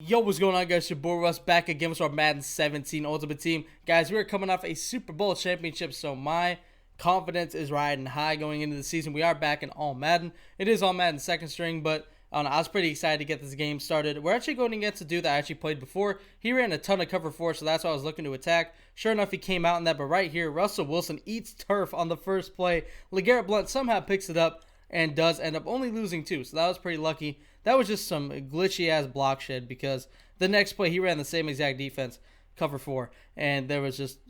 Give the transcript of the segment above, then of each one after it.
Yo, what's going on, guys? Your boy Russ back again with our Madden 17 Ultimate Team. Guys, we are coming off a Super Bowl championship, so my confidence is riding high going into the season. We are back in All Madden. It is All Madden second string, but I don't know, I was pretty excited to get this game started. We're actually going against a dude that I actually played before. He ran a ton of cover 4, so that's why I was looking to attack. Sure enough, he came out in that, but right here, Russell Wilson eats turf on the first play. LeGarrette Blount somehow picks it up and does end up only losing 2, so that was pretty lucky. That was just some glitchy ass block shed because the next play he ran the same exact defense, cover 4, and there was just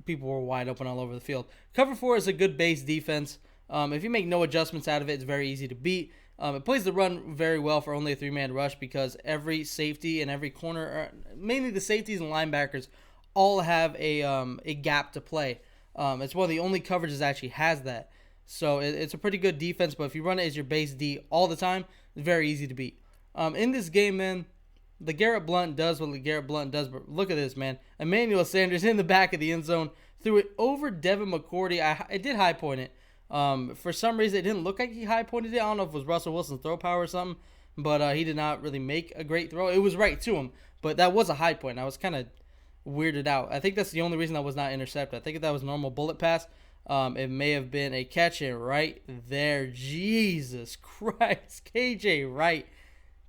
people were wide open all over the field. Cover 4 is a good base defense. If you make no adjustments out of it, it's very easy to beat. It plays the run very well for only a 3-man rush because every safety and every corner, mainly the safeties and linebackers, all have a gap to play. It's one of the only coverages that actually has that. So it's a pretty good defense, but if you run it as your base D all the time, it's very easy to beat. In this game, man, LeGarrette Blount does what LeGarrette Blount does, but look at this, man. Emmanuel Sanders in the back of the end zone, threw it over Devin McCourty. I did high point it. For some reason, it didn't look like he high pointed it. I don't know if it was Russell Wilson's throw power or something, but he did not really make a great throw. It was right to him, but that was a high point. I was kind of weirded out. I think that's the only reason that was not intercepted. I think if that was a normal bullet pass, it may have been a catch in right there. Jesus Christ. KJ Wright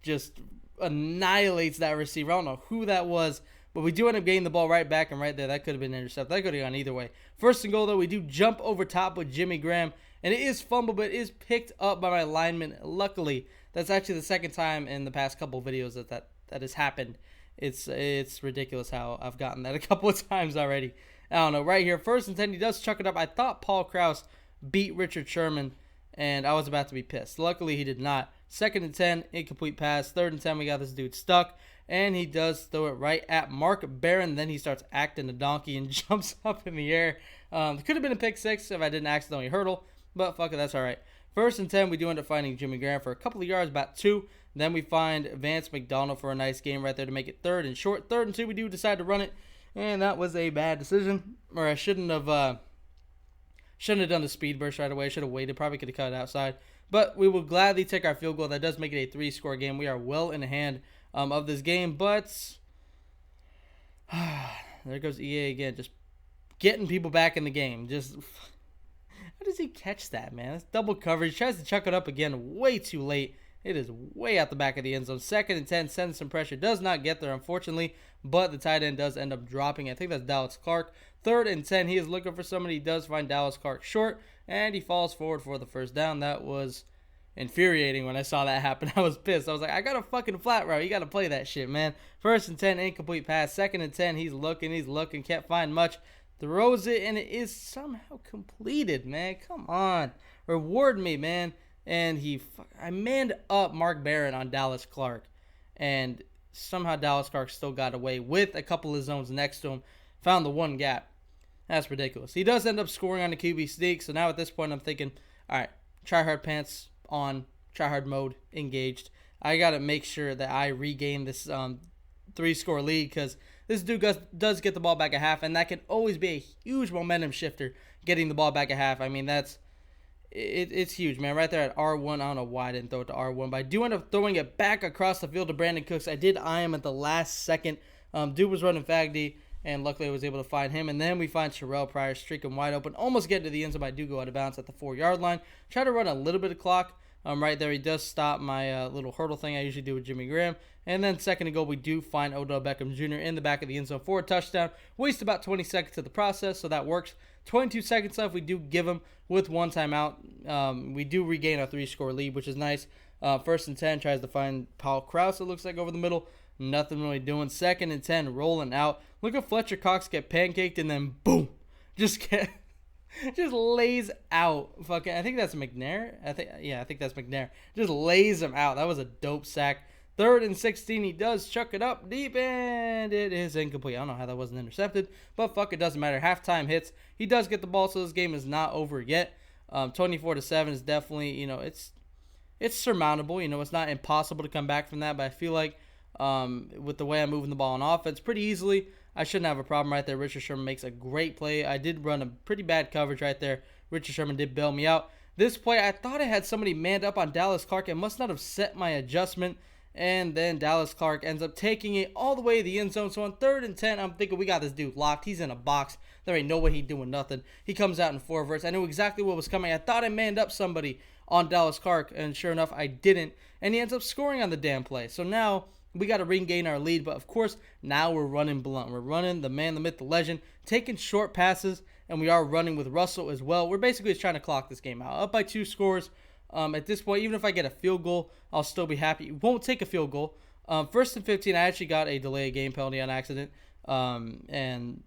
just annihilates that receiver. I don't know who that was, but we do end up getting the ball right back and right there. That could have been intercepted. That could have gone either way. First and goal, though, we do jump over top with Jimmy Graham, and it is fumbled, but it is picked up by my lineman. Luckily, that's actually the second time in the past couple videos that has happened. It's ridiculous how I've gotten that a couple of times already. I don't know. Right here, first and 10, he does chuck it up. I thought Paul Krause beat Richard Sherman, and I was about to be pissed. Luckily, he did not. Second and 10, incomplete pass. Third and 10, we got this dude stuck, and he does throw it right at Mark Barron. Then he starts acting a donkey and jumps up in the air. It could have been a pick 6 if I didn't accidentally hurdle, but fuck it, that's all right. First and 10, we do end up finding Jimmy Graham for a couple of yards, about 2. Then we find Vance McDonald for a nice game right there to make it third and short. Third and 2, we do decide to run it. And that was a bad decision, or I shouldn't have done the speed burst right away. I should have waited. Probably could have cut it outside. But we will gladly take our field goal. That does make it a 3-score game. We are well in hand of this game. But there goes EA again, just getting people back in the game. Just how does he catch that, man? It's double coverage. He tries to chuck it up again way too late. It is way out the back of the end zone. Second and 10, sends some pressure. Does not get there, unfortunately, but the tight end does end up dropping. I think that's Dallas Clark. Third and 10, he is looking for somebody. He does find Dallas Clark short, and he falls forward for the first down. That was infuriating when I saw that happen. I was pissed. I was like, I got a fucking flat route. You got to play that shit, man. First and 10, incomplete pass. Second and 10, he's looking, can't find much. Throws it, and it is somehow completed, man. Come on. Reward me, man. And I manned up Mark Barron on Dallas Clark, and somehow Dallas Clark still got away with a couple of zones next to him, found the one gap. That's ridiculous. He does end up scoring on the QB sneak, so now at this point I'm thinking, all right, try hard pants on, try hard mode engaged. I got to make sure that I regain this 3-score lead because this dude does get the ball back at half, and that can always be a huge momentum shifter, getting the ball back at half. I mean, it's huge, man. Right there at R1. I don't know why I didn't throw it to R1, but I do end up throwing it back across the field to Brandon Cooks. I did eye him at the last second. Dude was running Fagdy, and luckily I was able to find him. And then we find Terrell Pryor streaking wide open. Almost get to the end zone, but I do go out of bounds at the 4-yard line. Try to run a little bit of clock. Right there, he does stop my little hurdle thing I usually do with Jimmy Graham. And then second and goal, we do find Odell Beckham Jr. in the back of the end zone for a touchdown. Waste about 20 seconds to the process, so that works. 22 seconds left. We do give him with one timeout. We do regain our 3-score lead, which is nice. First and 10, tries to find Paul Krause, it looks like, over the middle. Nothing really doing. Second and 10, rolling out. Look at Fletcher Cox get pancaked, and then boom. Just lays out. Fucking, I think that's McNair. I think that's McNair. Just lays him out. That was a dope sack. Third and 16, he does chuck it up deep, and it is incomplete. I don't know how that wasn't intercepted, but fuck, it doesn't matter. Halftime hits. He does get the ball, so this game is not over yet. 24-7 is definitely, it's surmountable. It's not impossible to come back from that, but I feel like with the way I'm moving the ball on offense pretty easily, I shouldn't have a problem right there. Richard Sherman makes a great play. I did run a pretty bad coverage right there. Richard Sherman did bail me out. This play, I thought I had somebody manned up on Dallas Clark. I must not have set my adjustment, And then Dallas Clark ends up taking it all the way to the end zone. So on 3rd and 10, I'm thinking we got this dude locked. He's in a box. There ain't no way he's doing nothing. He comes out in 4 verts. I knew exactly what was coming. I thought I manned up somebody on Dallas Clark, and sure enough, I didn't. And he ends up scoring on the damn play. So now we got to regain our lead. But of course, now we're running blunt. We're running the man, the myth, the legend, taking short passes, and we are running with Russell as well. We're basically just trying to clock this game out. Up by 2 scores. At this point, even if I get a field goal, I'll still be happy. Won't take a field goal. 1st and 15, I actually got a delay of game penalty on accident. And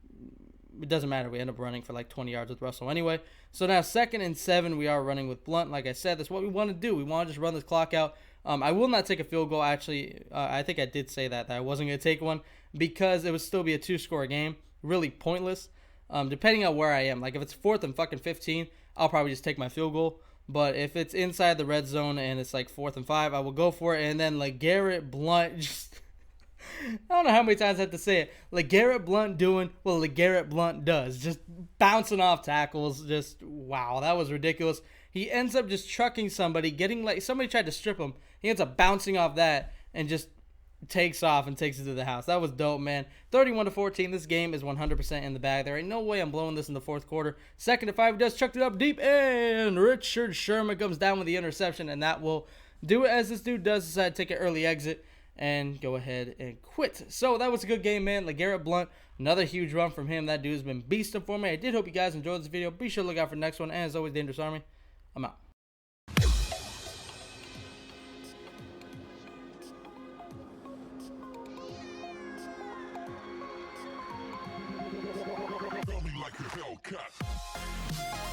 it doesn't matter. We end up running for like 20 yards with Russell anyway. So now 2nd and 7, we are running with Blunt. Like I said, that's what we want to do. We want to just run this clock out. I will not take a field goal. Actually, I think I did say that I wasn't going to take one because it would still be a 2-score game. Really pointless. Depending on where I am. Like if it's 4th and fucking 15, I'll probably just take my field goal. But if it's inside the red zone and it's like 4th and 5, I will go for it. And then LeGarrette Blount just... I don't know how many times I have to say it. LeGarrette Blount doing what LeGarrette Blount does. Just bouncing off tackles. Just, wow, that was ridiculous. He ends up just trucking somebody, getting like... Somebody tried to strip him. He ends up bouncing off that and just takes off and takes it to the house. That was dope, man. 31-14. This game is 100% in the bag. There ain't no way I'm blowing this in the 4th quarter. 2nd and 5, does chucked it up deep, and Richard Sherman comes down with the interception, and that will do it as this dude does decide to take an early exit and go ahead and quit. So that was a good game, man. LeGarrette Blount, another huge run from him. That dude's been beasting for me. I did hope you guys enjoyed this video. Be sure to look out for the next one. And as always, Dangerous Army, I'm out. Like a Hellcat.